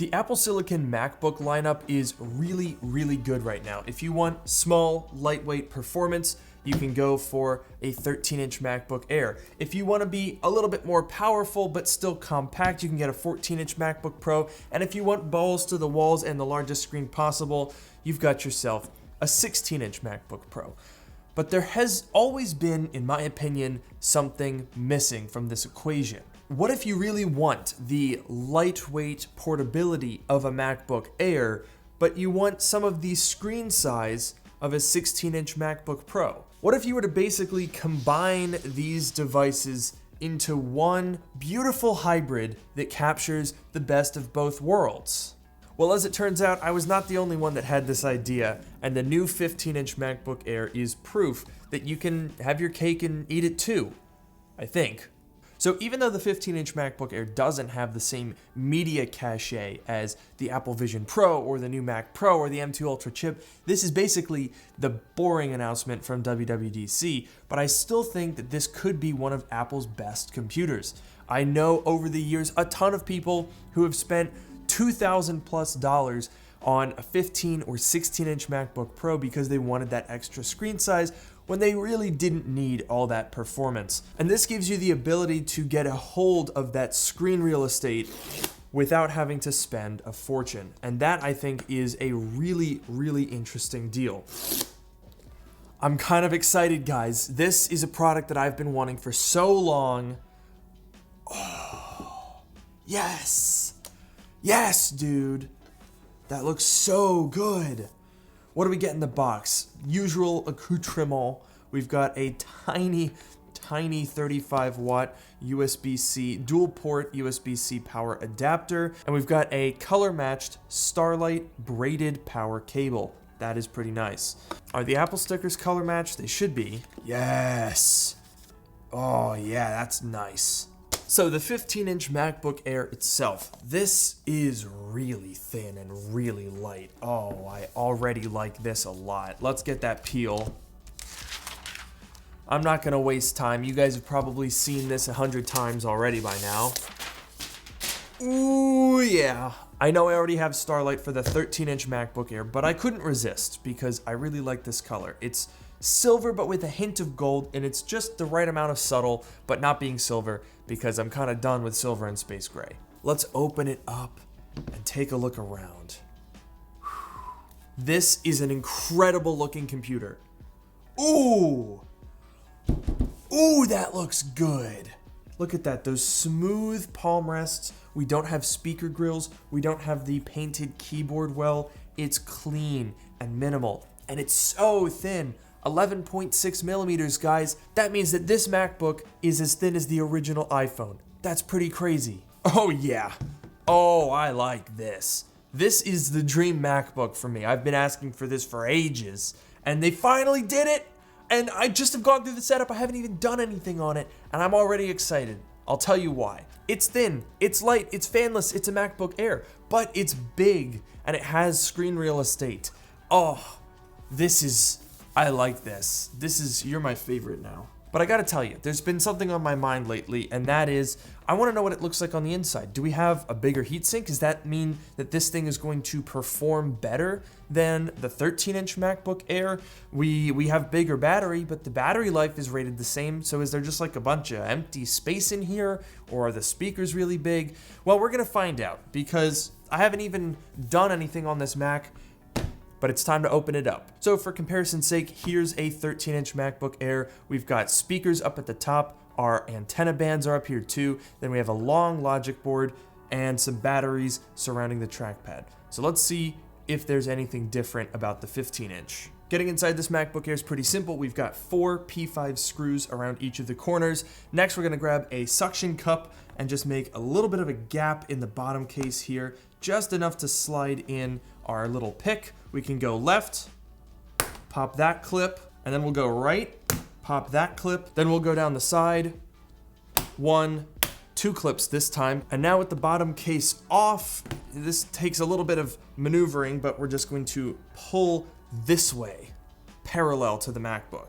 The Apple Silicon MacBook lineup is really, really good right now. If you want small, lightweight performance, you can go for a 13-inch MacBook Air. If you want to be a little bit more powerful but still compact, you can get a 14-inch MacBook Pro. And if you want balls to the walls and the largest screen possible, you've got yourself a 16-inch MacBook Pro. But there has always been, in my opinion, something missing from this equation. What if you really want the lightweight portability of a MacBook Air, but you want some of the screen size of a 16-inch MacBook Pro? What if you were to basically combine these devices into one beautiful hybrid that captures the best of both worlds? Well, as it turns out, I was not the only one that had this idea, and the new 15-inch MacBook Air is proof that you can have your cake and eat it too, I think. So even though the 15-inch MacBook Air doesn't have the same media cachet as the Apple Vision Pro or the new Mac Pro or the M2 Ultra chip, this is basically the boring announcement from WWDC, but I still think that this could be one of Apple's best computers. I know over the years a ton of people who have spent $2,000+ on a 15 or 16-inch MacBook Pro because they wanted that extra screen size when they really didn't need all that performance. And this gives you the ability to get a hold of that screen real estate without having to spend a fortune. And that, I think, is a really, really interesting deal. I'm kind of excited, guys. This is a product that I've been wanting for so long. Oh, yes! Yes, dude! That looks so good. What do we get in the box? Usual accoutrement. We've got a tiny 35-watt USB-C dual port USB-C power adapter, and we've got a color-matched Starlight braided power cable. That is pretty nice. Are the Apple stickers color matched? They should be. Yes. Oh yeah, that's nice. So the 15-inch MacBook Air itself, this is really thin and really light. Oh, I already like this a lot. Let's get that peel. I'm not gonna waste time. You guys have probably seen this 100 times already by now. Ooh, yeah. I know I already have Starlight for the 13-inch MacBook Air, but I couldn't resist because I really like this color. It's silver but with a hint of gold, and it's just the right amount of subtle but not being silver because I'm kind of done with silver and space gray. Let's open it up and take a look around. This is an incredible looking computer. Ooh! Ooh, that looks good. Look at that, those smooth palm rests. We don't have speaker grills. We don't have the painted keyboard well. It's clean and minimal, and it's so thin. 11.6 millimeters, guys. That means that this MacBook is as thin as the original iPhone. That's pretty crazy. Oh yeah. Oh, I like this. This is the dream MacBook for me. I've been asking for this for ages, and they finally did it. And I just have gone through the setup. I haven't even done anything on it, and I'm already excited. I'll tell you why. It's thin, it's light, it's fanless, it's a MacBook Air, but it's big, and it has screen real estate. Oh, I like this. You're my favorite now. But I gotta tell you, there's been something on my mind lately, and that is, I wanna know what it looks like on the inside. Do we have a bigger heatsink? Does that mean that this thing is going to perform better than the 13-inch MacBook Air? We have bigger battery, but the battery life is rated the same, so is there just like a bunch of empty space in here, or are the speakers really big? Well, we're gonna find out, because I haven't even done anything on this Mac, but it's time to open it up. So for comparison's sake, here's a 13-inch MacBook Air. We've got speakers up at the top. Our antenna bands are up here too. Then we have a long logic board and some batteries surrounding the trackpad. So let's see if there's anything different about the 15-inch. Getting inside this MacBook Air is pretty simple. We've got 4 P5 screws around each of the corners. Next, we're gonna grab a suction cup and just make a little bit of a gap in the bottom case here, just enough to slide in our little pick. We can go left, pop that clip, and then we'll go right, pop that clip, then we'll go down the side, 1, 2 clips this time. And now with the bottom case off, this takes a little bit of maneuvering, but we're just going to pull this way, parallel to the MacBook.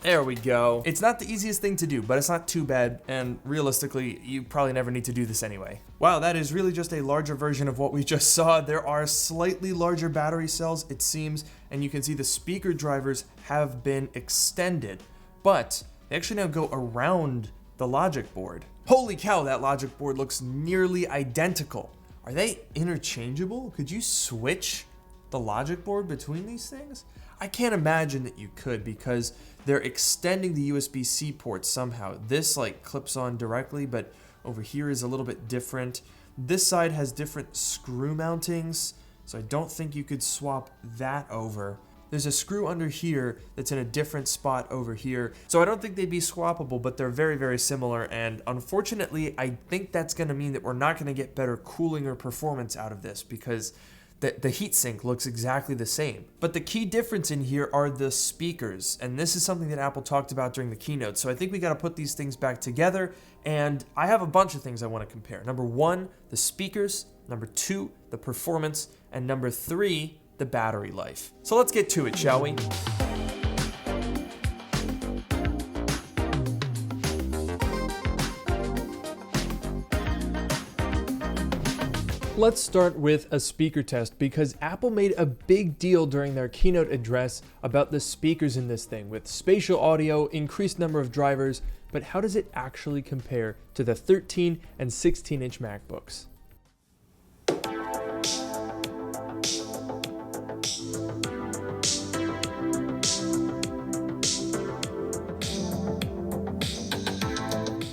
There we go. It's not the easiest thing to do, but it's not too bad, and realistically, you probably never need to do this anyway. Wow, that is really just a larger version of what we just saw. There are slightly larger battery cells, it seems, and you can see the speaker drivers have been extended, but they actually now go around the logic board. Holy cow, that logic board looks nearly identical. Are they interchangeable? Could you switch the logic board between these things? I can't imagine that you could, because they're extending the USB-C port somehow. This like clips on directly, but over here is a little bit different. This side has different screw mountings, so I don't think you could swap that over. There's a screw under here that's in a different spot over here, so I don't think they'd be swappable, but they're very, very similar, and unfortunately, I think that's going to mean that we're not going to get better cooling or performance out of this, because the heatsink looks exactly the same. But the key difference in here are the speakers, and this is something that Apple talked about during the keynote, so I think we got to put these things back together, and I have a bunch of things I want to compare. Number 1, the speakers. Number 2, the performance. And number 3, the battery life. So let's get to it, shall we? Let's start with a speaker test, because Apple made a big deal during their keynote address about the speakers in this thing, with spatial audio, increased number of drivers, but how does it actually compare to the 13 and 16-inch MacBooks?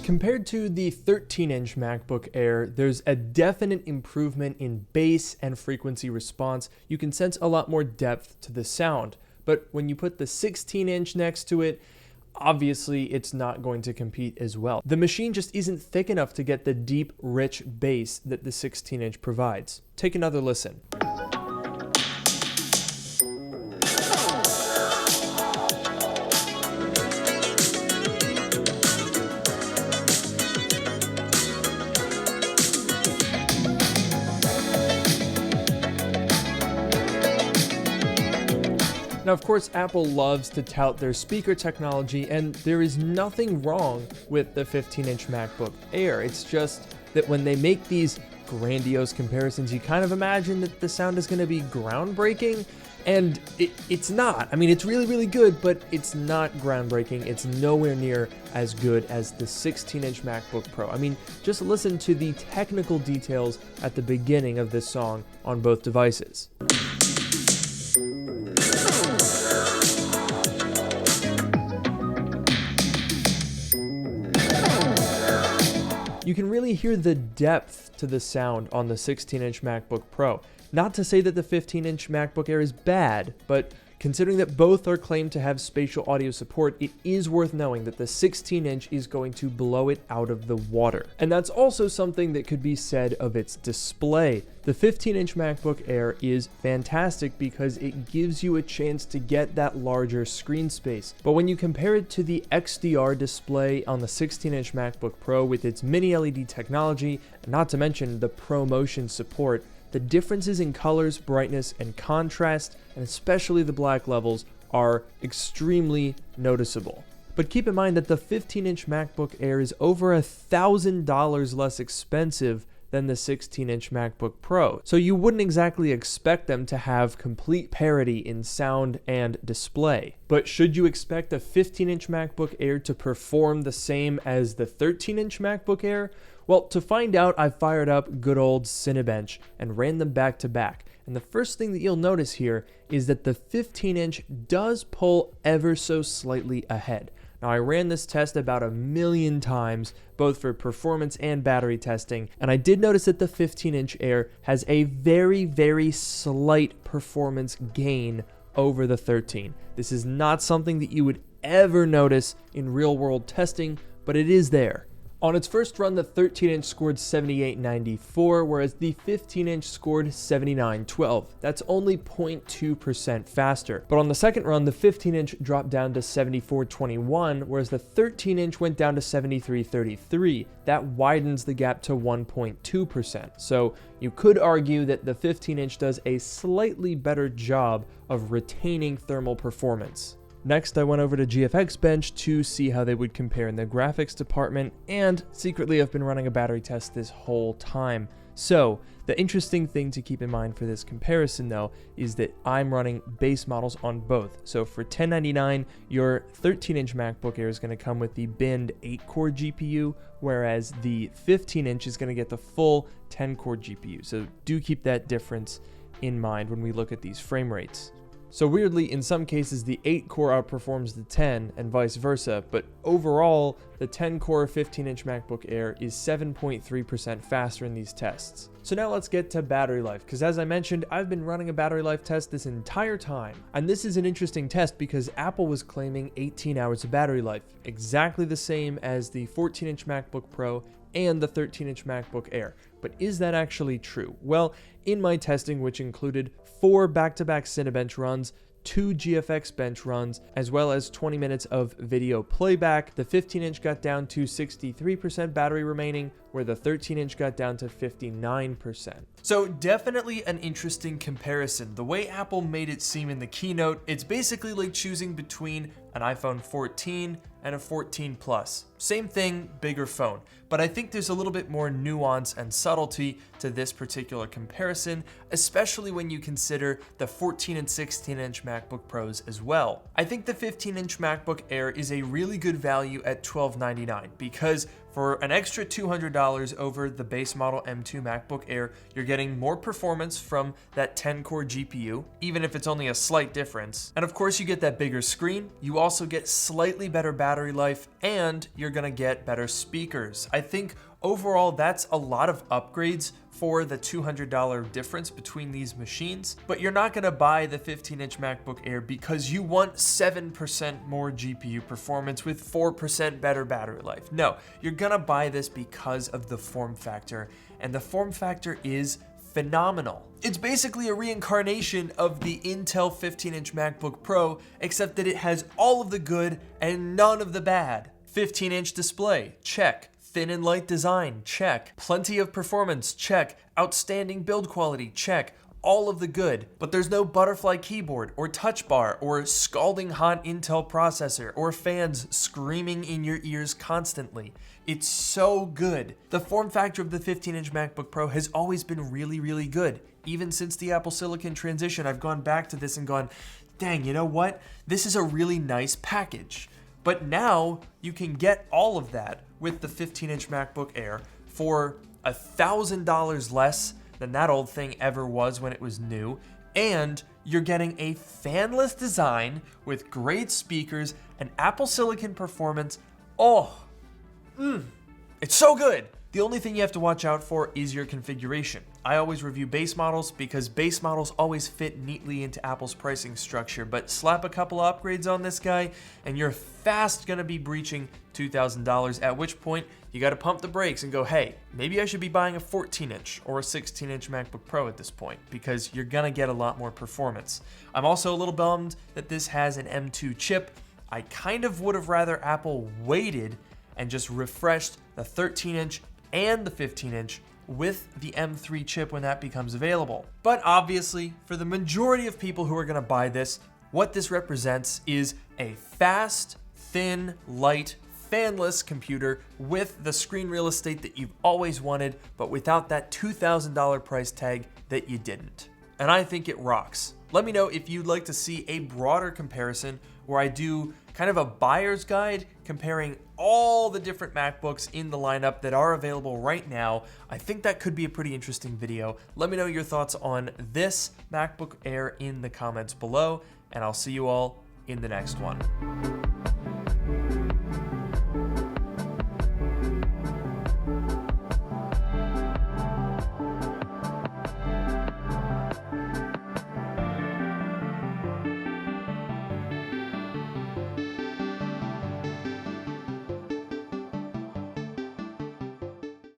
Compared to the 13-inch MacBook Air, there's a definite improvement in bass and frequency response. You can sense a lot more depth to the sound. But when you put the 16-inch next to it, obviously it's not going to compete as well. The machine just isn't thick enough to get the deep, rich bass that the 16-inch provides. Take another listen. Now, of course, Apple loves to tout their speaker technology, and there is nothing wrong with the 15-inch MacBook Air. It's just that when they make these grandiose comparisons, you kind of imagine that the sound is going to be groundbreaking, and it's not. I mean, it's really, really good, but it's not groundbreaking. It's nowhere near as good as the 16-inch MacBook Pro. I mean, just listen to the technical details at the beginning of this song on both devices. You can really hear the depth to the sound on the 16-inch MacBook Pro. Not to say that the 15-inch MacBook Air is bad, but considering that both are claimed to have spatial audio support, it is worth knowing that the 16-inch is going to blow it out of the water. And that's also something that could be said of its display. The 15-inch MacBook Air is fantastic because it gives you a chance to get that larger screen space. But when you compare it to the XDR display on the 16-inch MacBook Pro with its mini LED technology, and not to mention the ProMotion support, the differences in colors, brightness, and contrast, and especially the black levels, are extremely noticeable. But keep in mind that the 15-inch MacBook Air is over $1,000 less expensive than the 16-inch MacBook Pro, so you wouldn't exactly expect them to have complete parity in sound and display. But should you expect a 15-inch MacBook Air to perform the same as the 13-inch MacBook Air? Well, to find out, I fired up good old Cinebench and ran them back to back. And the first thing that you'll notice here is that the 15-inch does pull ever so slightly ahead. Now, I ran this test about 1,000,000 times, both for performance and battery testing, and I did notice that the 15-inch Air has a very, very slight performance gain over the 13. This is not something that you would ever notice in real-world testing, but it is there. On its first run, the 13-inch scored 78.94, whereas the 15-inch scored 79.12. That's only 0.2% faster. But on the second run, the 15-inch dropped down to 74.21, whereas the 13-inch went down to 73.33. That widens the gap to 1.2%. So you could argue that the 15-inch does a slightly better job of retaining thermal performance. Next, I went over to GFX Bench to see how they would compare in the graphics department, and secretly I've been running a battery test this whole time. So, the interesting thing to keep in mind for this comparison though is that I'm running base models on both. So for $1099, your 13-inch MacBook Air is going to come with the binned 8-core GPU, whereas the 15-inch is going to get the full 10-core GPU. So do keep that difference in mind when we look at these frame rates. So weirdly, in some cases, the 8-core outperforms the 10 and vice versa, but overall, the 10-core 15-inch MacBook Air is 7.3% faster in these tests. So now let's get to battery life, because as I mentioned, I've been running a battery life test this entire time. And this is an interesting test because Apple was claiming 18 hours of battery life, exactly the same as the 14-inch MacBook Pro and the 13-inch MacBook Air. But is that actually true? Well, in my testing, which included 4 back-to-back Cinebench runs, 2 GFX Bench runs, as well as 20 minutes of video playback, the 15-inch got down to 63% battery remaining, where the 13-inch got down to 59%. So definitely an interesting comparison. The way Apple made it seem in the keynote, it's basically like choosing between an iPhone 14 and a 14 Plus. Same thing, bigger phone. But I think there's a little bit more nuance and subtlety to this particular comparison, especially when you consider the 14 and 16-inch MacBook Pros as well. I think the 15-inch MacBook Air is a really good value at $1299 because for an extra $200 over the base model M2 MacBook Air, you're getting more performance from that 10-core GPU, even if it's only a slight difference. And of course, you get that bigger screen. You also get slightly better battery life, and you're gonna get better speakers. I think overall, that's a lot of upgrades for the $200 difference between these machines, but you're not gonna buy the 15-inch MacBook Air because you want 7% more GPU performance with 4% better battery life. No, you're gonna buy this because of the form factor, and the form factor is phenomenal. It's basically a reincarnation of the Intel 15-inch MacBook Pro, except that it has all of the good and none of the bad. 15-inch display, check. Thin and light design, check. Plenty of performance, check. Outstanding build quality, check. All of the good, but there's no butterfly keyboard or touch bar or scalding hot Intel processor or fans screaming in your ears constantly. It's so good. The form factor of the 15-inch MacBook Pro has always been really, really good. Even since the Apple Silicon transition, I've gone back to this and gone, dang, you know what? This is a really nice package. But now you can get all of that with the 15-inch MacBook Air for $1,000 less than that old thing ever was when it was new, and you're getting a fanless design with great speakers and Apple Silicon performance. It's so good. The only thing you have to watch out for is your configuration. I always review base models because base models always fit neatly into Apple's pricing structure, but slap a couple of upgrades on this guy and you're fast gonna be breaching $2,000, at which point you gotta pump the brakes and go, hey, maybe I should be buying a 14-inch or a 16-inch MacBook Pro at this point because you're gonna get a lot more performance. I'm also a little bummed that this has an M2 chip. I kind of would have rather Apple waited and just refreshed the 13-inch and the 15-inch with the M3 chip when that becomes available. But obviously, for the majority of people who are gonna buy this, what this represents is a fast, thin, light, fanless computer with the screen real estate that you've always wanted, but without that $2,000 price tag that you didn't. And I think it rocks. Let me know if you'd like to see a broader comparison where I do kind of a buyer's guide comparing all the different MacBooks in the lineup that are available right now. I think that could be a pretty interesting video. Let me know your thoughts on this MacBook Air in the comments below, and I'll see you all in the next one.